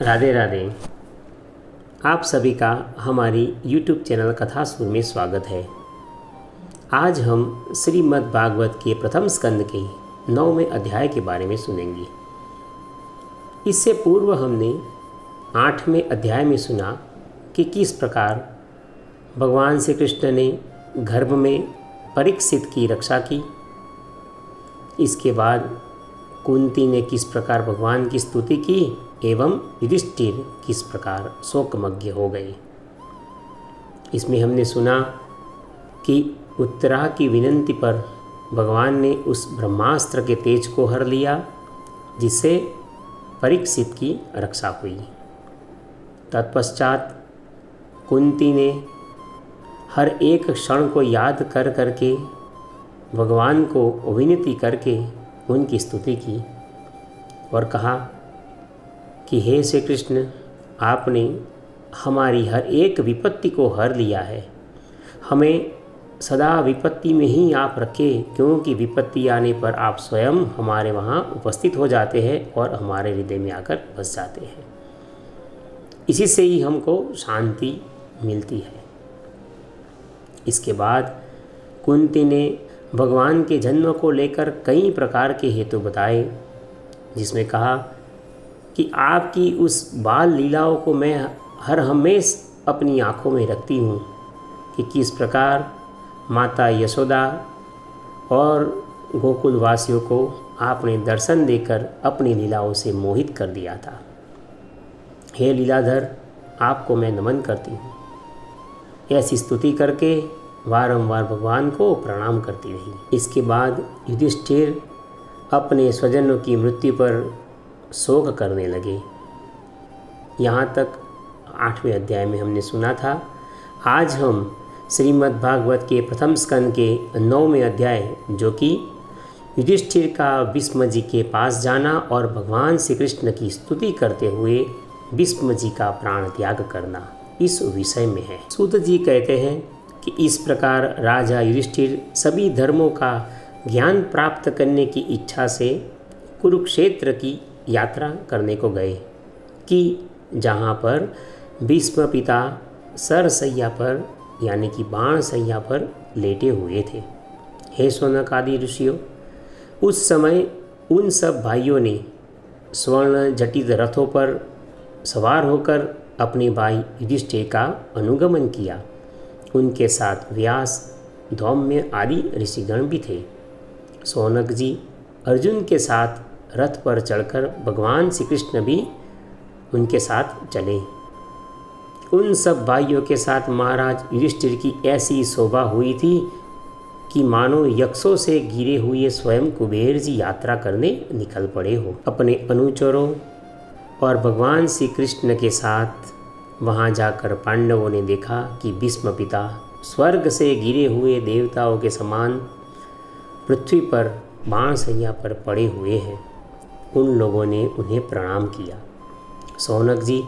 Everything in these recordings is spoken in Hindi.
राधे राधे। आप सभी का हमारी YouTube चैनल कथासुर में स्वागत है। आज हम श्रीमद् भागवत के प्रथम स्कंद के 9वें अध्याय के बारे में सुनेंगे। इससे पूर्व हमने 8वें अध्याय में सुना कि किस प्रकार भगवान श्री कृष्ण ने गर्भ में परीक्षित की रक्षा की। इसके बाद कुंती ने किस प्रकार भगवान की स्तुति की एवं युधिष्ठिर किस प्रकार शोकमग्न हो गए। इसमें हमने सुना कि उत्तरा की विनंती पर भगवान ने उस ब्रह्मास्त्र के तेज को हर लिया, जिससे परीक्षित की रक्षा हुई। तत्पश्चात कुंती ने हर एक क्षण को याद कर करके भगवान को विनती करके उनकी स्तुति की और कहा कि हे श्री कृष्ण, आपने हमारी हर एक विपत्ति को हर लिया है। हमें सदा विपत्ति में ही आप रखें, क्योंकि विपत्ति आने पर आप स्वयं हमारे वहाँ उपस्थित हो जाते हैं और हमारे हृदय में आकर बस जाते हैं। इसी से ही हमको शांति मिलती है। इसके बाद कुंती ने भगवान के जन्म को लेकर कई प्रकार के हेतु बताए, जिसमें कहा कि आपकी उस बाल लीलाओं को मैं हर हमेशा अपनी आँखों में रखती हूँ कि किस प्रकार माता यशोदा और गोकुलवासियों को आपने दर्शन देकर अपनी लीलाओं से मोहित कर दिया था। हे लीलाधर, आपको मैं नमन करती हूँ। ऐसी स्तुति करके बारंबार भगवान को प्रणाम करती रही। इसके बाद युधिष्ठिर अपने स्वजनों की मृत्यु पर शोक करने लगे। यहाँ तक 8वें अध्याय में हमने सुना था। आज हम श्रीमद् भागवत के प्रथम स्कंद के 9वें अध्याय, जो कि युधिष्ठिर का भीष्म जी के पास जाना और भगवान श्री कृष्ण की स्तुति करते हुए भीष्म जी का प्राण त्याग करना, इस विषय में है। सूत जी कहते हैं कि इस प्रकार राजा युधिष्ठिर सभी धर्मों का ज्ञान प्राप्त करने की इच्छा से कुरुक्षेत्र की यात्रा करने को गए कि जहाँ पर भीष्म पिता सरसैया पर यानी कि बाण सैया पर लेटे हुए थे। हे शौनक आदि ऋषियों, उस समय उन सब भाइयों ने स्वर्ण जटित रथों पर सवार होकर अपने भाई युधिष्ठिर का अनुगमन किया। उनके साथ व्यास, धौम्य आदि ऋषिगण भी थे। शौनक जी अर्जुन के साथ रथ पर चढ़कर भगवान श्री कृष्ण भी उनके साथ चले। उन सब भाइयों के साथ महाराज युधिष्ठिर की ऐसी शोभा हुई थी कि मानो यक्षों से घिरे हुए स्वयं कुबेर जी यात्रा करने निकल पड़े हो। अपने अनुचरों और भगवान श्री कृष्ण के साथ वहाँ जाकर पांडवों ने देखा कि भीष्म पिता स्वर्ग से गिरे हुए देवताओं के समान पृथ्वी पर बाणशैया पर पड़े हुए हैं। उन लोगों ने उन्हें प्रणाम किया। शौनक जी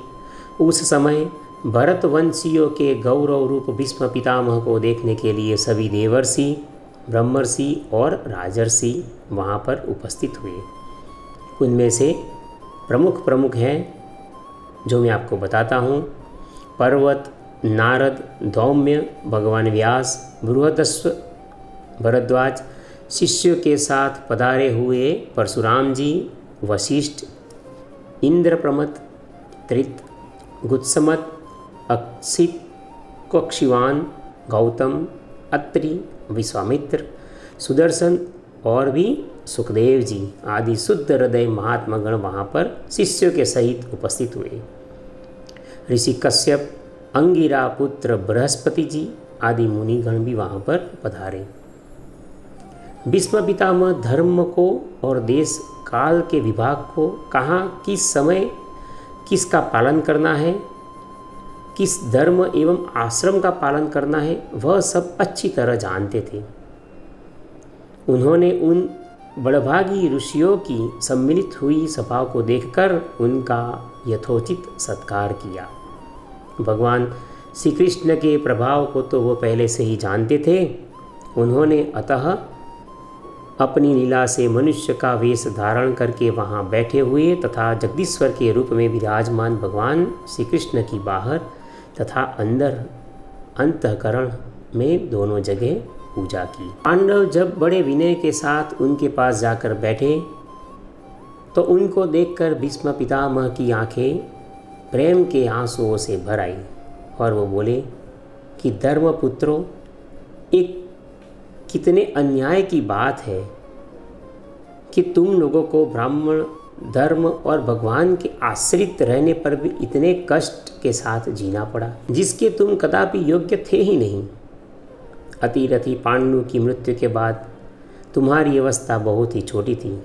उस समय भरतवंशियों के गौरव रूप भीष्म पितामह को देखने के लिए सभी देवर्षि, ब्रह्मर्षि और राजर्षि वहाँ पर उपस्थित हुए। उनमें से प्रमुख हैं जो मैं आपको बताता हूँ। पर्वत, नारद, धौम्य, भगवान व्यास, बृहदस्व, भरद्वाज, शिष्यों के साथ पधारे हुए परशुराम जी, वशिष्ठ, इंद्रप्रमथ, त्रित, गुत्समत, अक्षित, कक्षिवान, गौतम, अत्रि, विश्वामित्र, सुदर्शन और भी सुखदेव जी आदि शुद्ध हृदय महात्मागण वहाँ पर शिष्यों के सहित उपस्थित हुए। ऋषि कश्यप, अंगिरा पुत्र बृहस्पति जी आदि मुनिगण भी वहाँ पर पधारे। भीष्म पितामह धर्म को और देश काल के विभाग को कहाँ किस समय किसका पालन करना है, किस धर्म एवं आश्रम का पालन करना है, वह सब अच्छी तरह जानते थे। उन्होंने उन बड़भागी ऋषियों की सम्मिलित हुई सभा को देखकर उनका यथोचित सत्कार किया। भगवान श्री कृष्ण के प्रभाव को तो वो पहले से ही जानते थे। उन्होंने अतः अपनी लीला से मनुष्य का वेश धारण करके वहाँ बैठे हुए तथा जगदीश्वर के रूप में विराजमान भगवान श्री कृष्ण की बाहर तथा अंदर अंतःकरण में दोनों जगह पूजा की। पांडव जब बड़े विनय के साथ उनके पास जाकर बैठे तो उनको देखकर भीष्म पितामह की आंखें प्रेम के आंसुओं से भर आई और वो बोले कि धर्मपुत्रों, एक कितने अन्याय की बात है कि तुम लोगों को ब्राह्मण धर्म और भगवान के आश्रित रहने पर भी इतने कष्ट के साथ जीना पड़ा, जिसके तुम कदापि योग्य थे ही नहीं। अतिरथी पांडु की मृत्यु के बाद तुम्हारी अवस्था बहुत ही छोटी थी।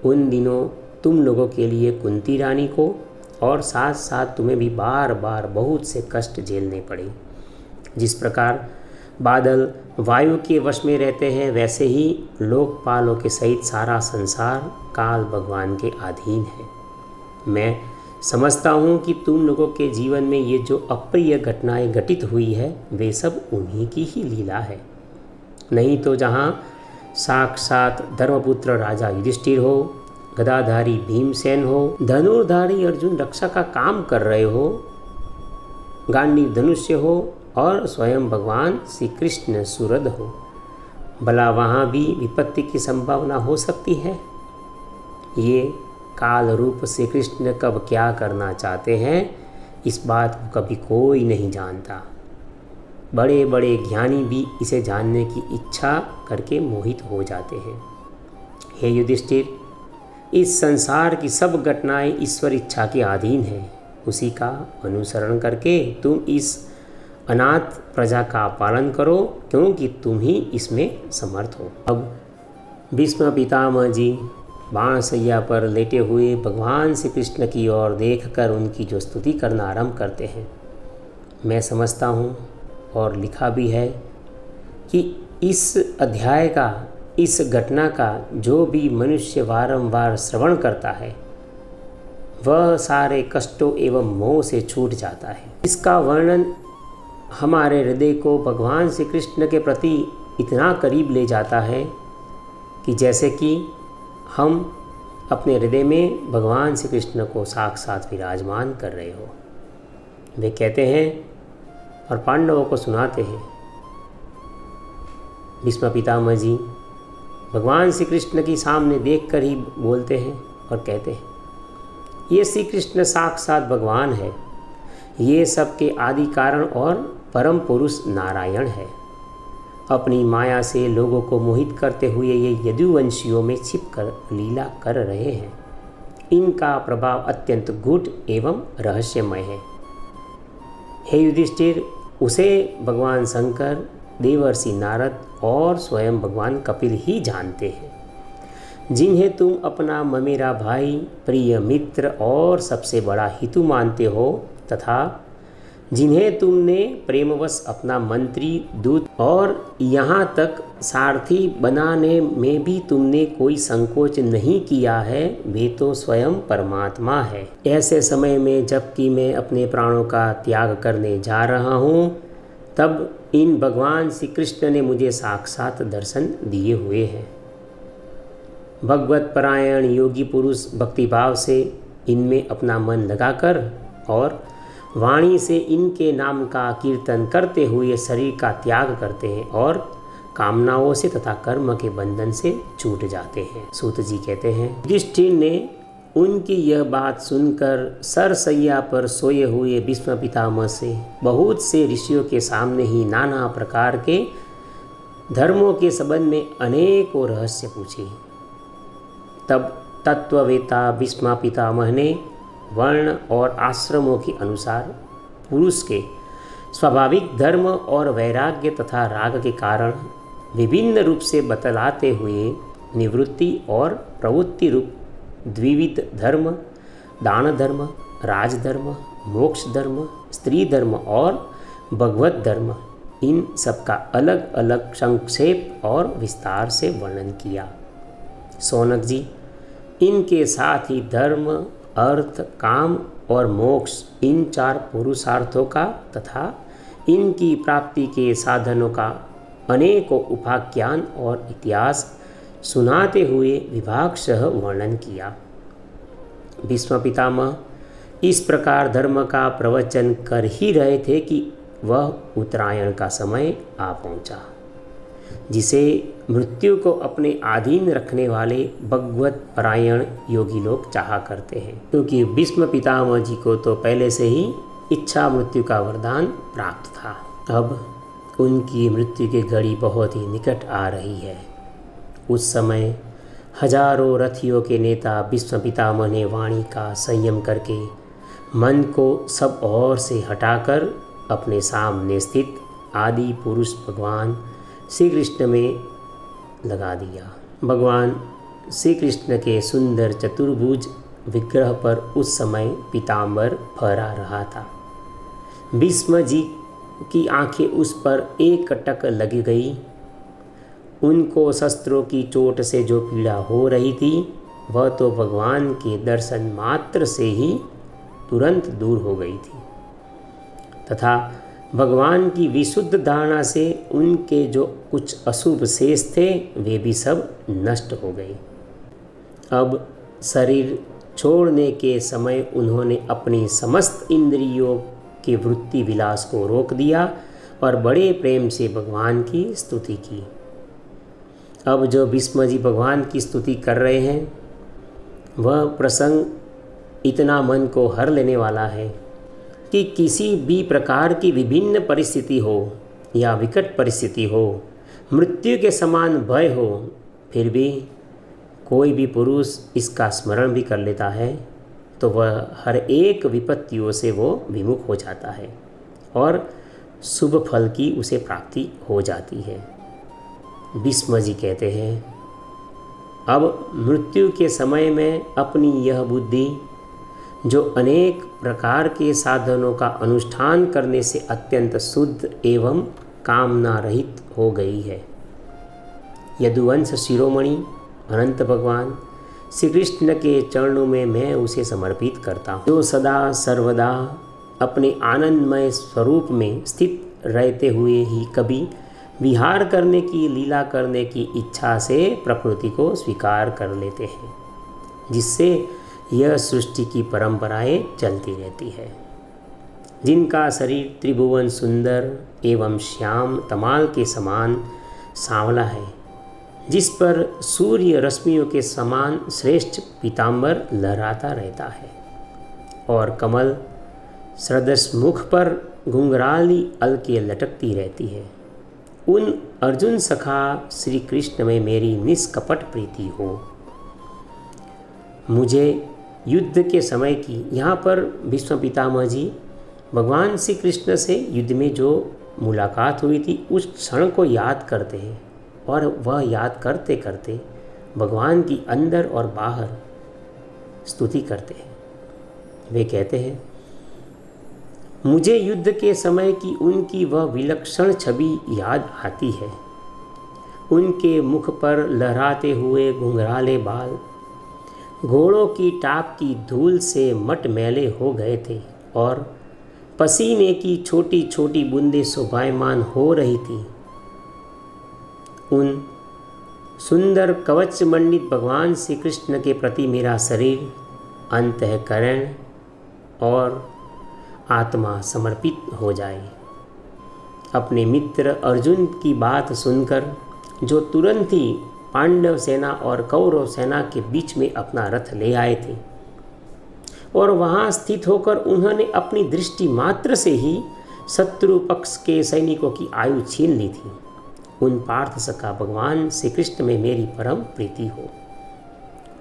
उन दिनों तुम लोगों के लिए कुंती रानी को और साथ साथ तुम्हें भी बार बार बहुत से कष्ट झेलने पड़े। जिस प्रकार बादल वायु के वश में रहते हैं, वैसे ही लोकपालों के सहित सारा संसार काल भगवान के अधीन है। मैं समझता हूँ कि तुम लोगों के जीवन में ये जो अप्रिय घटनाएं घटित हुई है वे सब उन्हीं की ही लीला है। नहीं तो जहाँ साक्षात धर्मपुत्र राजा युधिष्ठिर हो, गदाधारी भीमसेन हो, धनुर्धारी अर्जुन रक्षा का काम कर रहे हो, गांडीव धनुष्य हो और स्वयं भगवान श्री कृष्ण सुरद हो, भला वहाँ भी विपत्ति की संभावना हो सकती है। ये काल रूप श्री कृष्ण कब क्या करना चाहते हैं इस बात को कभी कोई नहीं जानता। बड़े बड़े ज्ञानी भी इसे जानने की इच्छा करके मोहित हो जाते हैं। हे युधिष्ठिर, इस संसार की सब घटनाएं ईश्वर इच्छा के अधीन है। उसी का अनुसरण करके तुम इस अनाथ प्रजा का पालन करो, क्योंकि तुम ही इसमें समर्थ हो। अब भीष्म पितामह जी बाणशैया पर लेटे हुए भगवान श्री कृष्ण की ओर देखकर उनकी जो स्तुति करना आरंभ करते हैं, मैं समझता हूँ और लिखा भी है कि इस अध्याय का, इस घटना का जो भी मनुष्य बारंबार श्रवण करता है वह सारे कष्टों एवं मोह से छूट जाता है। इसका वर्णन हमारे हृदय को भगवान श्री कृष्ण के प्रति इतना करीब ले जाता है कि जैसे कि हम अपने हृदय में भगवान श्री कृष्ण को साक्षात विराजमान कर रहे हो। वे कहते हैं और पांडवों को सुनाते हैं। भीष्म पितामह जी भगवान श्री कृष्ण के सामने देखकर ही बोलते हैं और कहते हैं, ये श्री कृष्ण साक्षात भगवान है, ये सबके आदि कारण और परम पुरुष नारायण है। अपनी माया से लोगों को मोहित करते हुए ये यदुवंशियों में छिपकर लीला कर रहे हैं। इनका प्रभाव अत्यंत गूढ़ एवं रहस्यमय है। हे युधिष्ठिर, उसे भगवान शंकर, देवर्षि नारद और स्वयं भगवान कपिल ही जानते हैं, जिन्हें तुम अपना ममेरा भाई, प्रिय मित्र और सबसे बड़ा हितु मानते हो तथा जिन्हें तुमने प्रेमवश अपना मंत्री, दूत और यहाँ तक सारथी बनाने में भी तुमने कोई संकोच नहीं किया है, वे तो स्वयं परमात्मा है। ऐसे समय में जबकि मैं अपने प्राणों का त्याग करने जा रहा हूँ, तब इन भगवान श्री कृष्ण ने मुझे साक्षात दर्शन दिए हुए हैं। भगवत परायण योगी पुरुष भक्तिभाव से इनमें अपना मन लगाकर और वाणी से इनके नाम का कीर्तन करते हुए शरीर का त्याग करते हैं और कामनाओं से तथा कर्म के बंधन से छूट जाते हैं। सूत जी कहते हैं, युधिष्ठिर ने उनकी यह बात सुनकर सरसैया पर सोए हुए भीष्म पितामह से बहुत से ऋषियों के सामने ही नाना प्रकार के धर्मों के संबंध में अनेकों रहस्य पूछे। तब तत्ववेता भीष्म पितामह ने वर्ण और आश्रमों के अनुसार पुरुष के स्वाभाविक धर्म और वैराग्य तथा राग के कारण विभिन्न रूप से बतलाते हुए निवृत्ति और प्रवृत्ति रूप द्विविध धर्म, दान धर्म, राजधर्म, मोक्ष धर्म, स्त्री धर्म और भगवत धर्म, इन सबका अलग अलग संक्षेप और विस्तार से वर्णन किया। शौनक जी, इनके साथ ही धर्म, अर्थ, काम और मोक्ष, इन चार पुरुषार्थों का तथा इनकी प्राप्ति के साधनों का अनेकों उपाख्यान और इतिहास सुनाते हुए विभागशः वर्णन किया। भीष्म पितामह इस प्रकार धर्म का प्रवचन कर ही रहे थे कि वह उत्तरायण का समय आ पहुंचा, जिसे मृत्यु को अपने अधीन रखने वाले भगवत परायण योगी लोग चाहा करते हैं, क्योंकि भीष्म पितामह जी को तो पहले से ही इच्छा मृत्यु का वरदान प्राप्त था। अब उनकी मृत्यु की घड़ी बहुत ही निकट आ रही है। उस समय हजारों रथियों के नेता भीष्म पितामह ने वाणी का संयम करके मन को सब ओर से हटाकर अपने सामने स्थित आदि पुरुष भगवान श्री कृष्ण में लगा दिया। भगवान श्री कृष्ण के सुंदर चतुर्भुज विग्रह पर उस समय पीताम्बर फहरा रहा था। भीष्म जी की आंखें उस पर एक टक लग गई। उनको शस्त्रों की चोट से जो पीड़ा हो रही थी वह तो भगवान के दर्शन मात्र से ही तुरंत दूर हो गई थी, तथा भगवान की विशुद्ध धारणा से उनके जो कुछ अशुभ शेष थे वे भी सब नष्ट हो गए। अब शरीर छोड़ने के समय उन्होंने अपनी समस्त इंद्रियों के वृत्ति विलास को रोक दिया और बड़े प्रेम से भगवान की स्तुति की। अब जो भीष्म जी भगवान की स्तुति कर रहे हैं वह प्रसंग इतना मन को हर लेने वाला है कि किसी भी प्रकार की विभिन्न परिस्थिति हो या विकट परिस्थिति हो, मृत्यु के समान भय हो, फिर भी कोई भी पुरुष इसका स्मरण भी कर लेता है तो वह हर एक विपत्तियों से वो विमुख हो जाता है और शुभ फल की उसे प्राप्ति हो जाती है। भीष्म जी कहते हैं, अब मृत्यु के समय में अपनी यह बुद्धि जो अनेक प्रकार के साधनों का अनुष्ठान करने से अत्यंत शुद्ध एवं कामना रहित हो गई है, यदुवंश शिरोमणि अनंत भगवान श्री कृष्ण के चरणों में मैं उसे समर्पित करता हूँ, जो सदा सर्वदा अपने आनंदमय स्वरूप में स्थित रहते हुए ही कभी विहार करने की लीला करने की इच्छा से प्रकृति को स्वीकार कर लेते हैं, जिससे यह सृष्टि की परंपराएं चलती रहती है। जिनका शरीर त्रिभुवन सुंदर एवं श्याम तमाल के समान सांवला है, जिस पर सूर्य रश्मियों के समान श्रेष्ठ पीताम्बर लहराता रहता है और कमल सदृश मुख पर घुंघराली अलके लटकती रहती है, उन अर्जुन सखा श्री कृष्ण में मेरी निष्कपट प्रीति हो। मुझे युद्ध के समय की, यहाँ पर भीष्म पितामह जी भगवान श्री कृष्ण से युद्ध में जो मुलाकात हुई थी उस क्षण को याद करते हैं और वह याद करते करते भगवान की अंदर और बाहर स्तुति करते हैं। वे कहते हैं, मुझे युद्ध के समय की उनकी वह विलक्षण छवि याद आती है। उनके मुख पर लहराते हुए घुंघराले बाल घोड़ों की टाप की धूल से मटमैले हो गए थे और पसीने की छोटी छोटी बूंदें शोभायमान हो रही थी। उन सुंदर कवच मंडित भगवान श्री कृष्ण के प्रति मेरा शरीर, अंतःकरण और आत्मा समर्पित हो जाए। अपने मित्र अर्जुन की बात सुनकर जो तुरंत ही पांडव सेना और कौरव सेना के बीच में अपना रथ ले आए थे और वहां स्थित होकर उन्होंने अपनी दृष्टि मात्र से ही शत्रु पक्ष के सैनिकों की आयु छीन ली थी, उन पार्थ सखा भगवान श्री कृष्ण में मेरी परम प्रीति हो।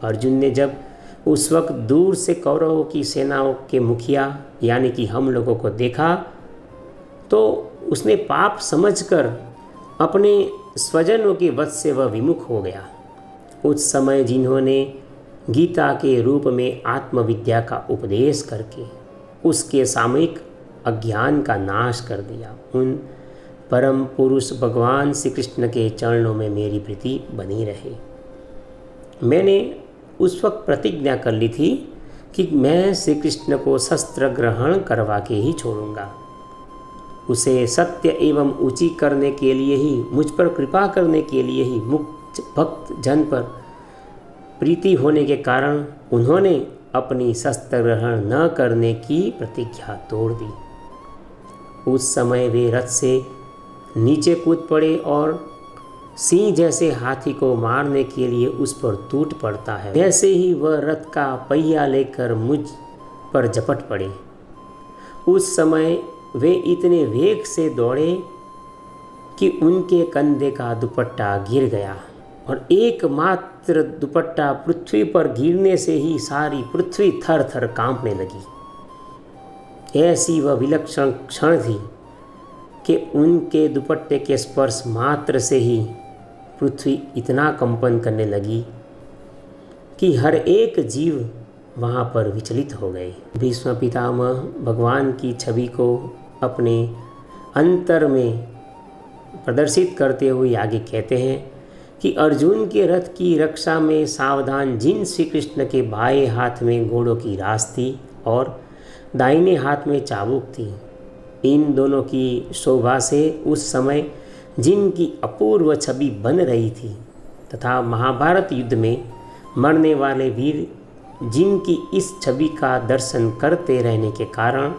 अर्जुन ने जब उस वक्त दूर से कौरवों की सेनाओं के मुखिया यानी कि हम लोगों को देखा तो उसने पाप समझकर अपने स्वजनों के वध से वह विमुख हो गया। उस समय जिन्होंने गीता के रूप में आत्मविद्या का उपदेश करके उसके सामयिक अज्ञान का नाश कर दिया, उन परम पुरुष भगवान श्री कृष्ण के चरणों में मेरी प्रीति बनी रहे। मैंने उस वक्त प्रतिज्ञा कर ली थी कि मैं श्री कृष्ण को शस्त्र ग्रहण करवा के ही छोड़ूंगा। उसे सत्य एवं ऊंची करने के लिए ही, मुझ पर कृपा करने के लिए ही मुक्त भक्त जन पर प्रीति होने के कारण उन्होंने अपनी शस्त्र ग्रहण न करने की प्रतिज्ञा तोड़ दी। उस समय वे रथ से नीचे कूद पड़े और सिंह जैसे हाथी को मारने के लिए उस पर टूट पड़ता है, वैसे ही वह रथ का पहिया लेकर मुझ पर झपट पड़े। उस समय वे इतने वेग से दौड़े कि उनके कंधे का दुपट्टा गिर गया और एकमात्र दुपट्टा पृथ्वी पर गिरने से ही सारी पृथ्वी थर थर कांपने लगी। ऐसी वह विलक्षण क्षण थी कि उनके दुपट्टे के स्पर्श मात्र से ही पृथ्वी इतना कंपन करने लगी कि हर एक जीव वहाँ पर विचलित हो गए। भीष्म पितामह भगवान की छवि को अपने अंतर में प्रदर्शित करते हुए आगे कहते हैं कि अर्जुन के रथ की रक्षा में सावधान जिन श्री कृष्ण के बाएं हाथ में घोड़ों की रास थी और दाहिने हाथ में चाबुक थी, इन दोनों की शोभा से उस समय जिनकी अपूर्व छवि बन रही थी तथा महाभारत युद्ध में मरने वाले वीर जिनकी इस छवि का दर्शन करते रहने के कारण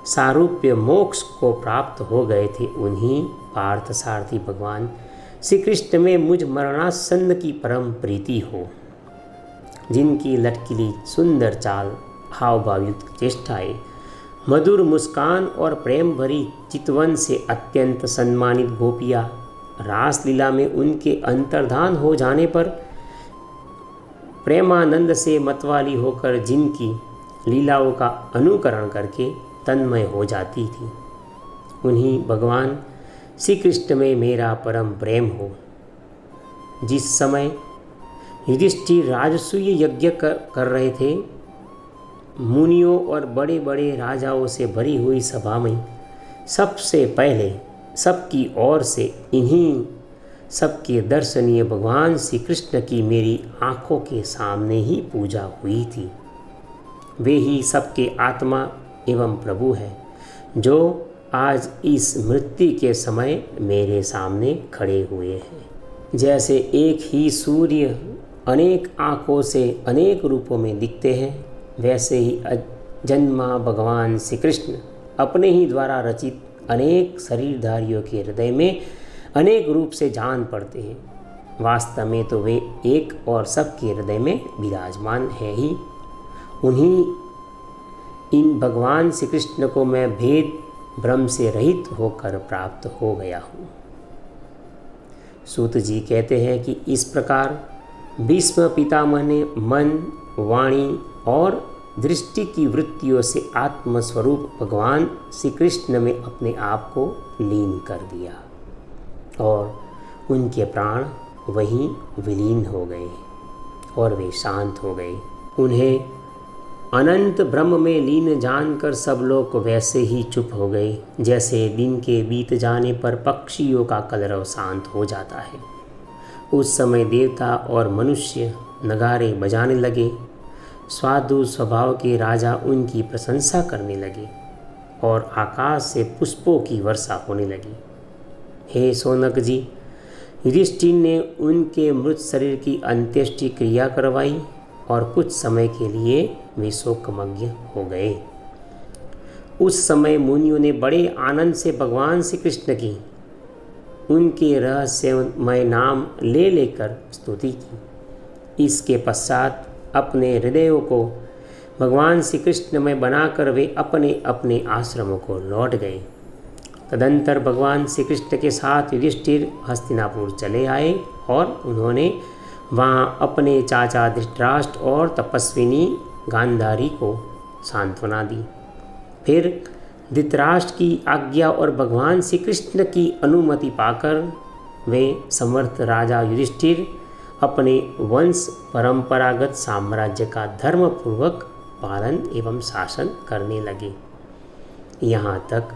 सारूप्य मोक्ष को प्राप्त हो गए थे, उन्हीं पार्थ सारथी भगवान श्री कृष्ण में मुझ मरणासन्न की परम प्रीति हो, जिनकी लटकीली सुंदर चाल, हाव भावयुक्त चेष्टाएं, मधुर मुस्कान और प्रेम भरी चितवन से अत्यंत सम्मानित गोपियाँ रासलीला में उनके अंतर्धान हो जाने पर प्रेमानंद से मतवाली होकर जिनकी लीलाओं का अनुकरण करके तन्मय हो जाती थी, उन्हीं भगवान श्री कृष्ण में मेरा परम प्रेम हो। जिस समय युधिष्ठिर राजसूय यज्ञ कर रहे थे, मुनियों और बड़े बड़े राजाओं से भरी हुई सभा में सबसे पहले सबकी ओर से इन्हीं सबके दर्शनीय भगवान श्री कृष्ण की मेरी आँखों के सामने ही पूजा हुई थी। वे ही सबके आत्मा एवं प्रभु हैं, जो आज इस मृत्यु के समय मेरे सामने खड़े हुए हैं। जैसे एक ही सूर्य अनेक आँखों से अनेक रूपों में दिखते हैं, वैसे ही जन्मा भगवान श्री कृष्ण अपने ही द्वारा रचित अनेक शरीरधारियों के हृदय में अनेक रूप से जान पड़ते हैं। वास्तव में तो वे एक और सबके हृदय में विराजमान है ही। उन्हीं इन भगवान श्री कृष्ण को मैं भेद भ्रम से रहित होकर प्राप्त हो गया हूँ। सूत जी कहते हैं कि इस प्रकार भीष्म पितामह ने मन, वाणी और दृष्टि की वृत्तियों से आत्मस्वरूप भगवान श्री कृष्ण में अपने आप को लीन कर दिया और उनके प्राण वहीं विलीन हो गए और वे शांत हो गए। उन्हें अनंत ब्रह्म में लीन जानकर सब लोग वैसे ही चुप हो गए, जैसे दिन के बीत जाने पर पक्षियों का कलरव शांत हो जाता है। उस समय देवता और मनुष्य नगारे बजाने लगे। साधु स्वभाव के राजा उनकी प्रशंसा करने लगे और आकाश से पुष्पों की वर्षा होने लगी। हे सोनक जी, युधिष्ठिर ने उनके मृत शरीर की अंत्येष्टि क्रिया करवाई और कुछ समय के लिए वे शोकमग्न हो गए। उस समय मुनियों ने बड़े आनंद से भगवान श्री कृष्ण की उनके रहस्यमय नाम ले लेकर स्तुति की। इसके पश्चात अपने हृदयों को भगवान श्री कृष्ण में बनाकर वे अपने अपने आश्रमों को लौट गए। तदंतर भगवान श्री कृष्ण के साथ युधिष्ठिर हस्तिनापुर चले आए और उन्होंने वहाँ अपने चाचा धृतराष्ट्र और तपस्विनी गांधारी को सांत्वना दी। फिर धृतराष्ट्र की आज्ञा और भगवान श्री कृष्ण की अनुमति पाकर वे समर्थ राजा युधिष्ठिर अपने वंश परंपरागत साम्राज्य का धर्मपूर्वक पालन एवं शासन करने लगे। यहाँ तक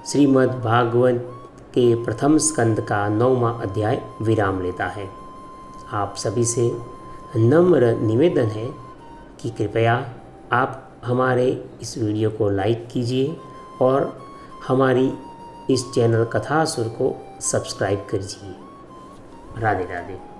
श्रीमद् भागवत के प्रथम स्कंद का 9वां अध्याय विराम लेता है। आप सभी से नम्र निवेदन है कि कृपया आप हमारे इस वीडियो को लाइक कीजिए और हमारी इस चैनल कथासुर को सब्सक्राइब कीजिए। राधे राधे।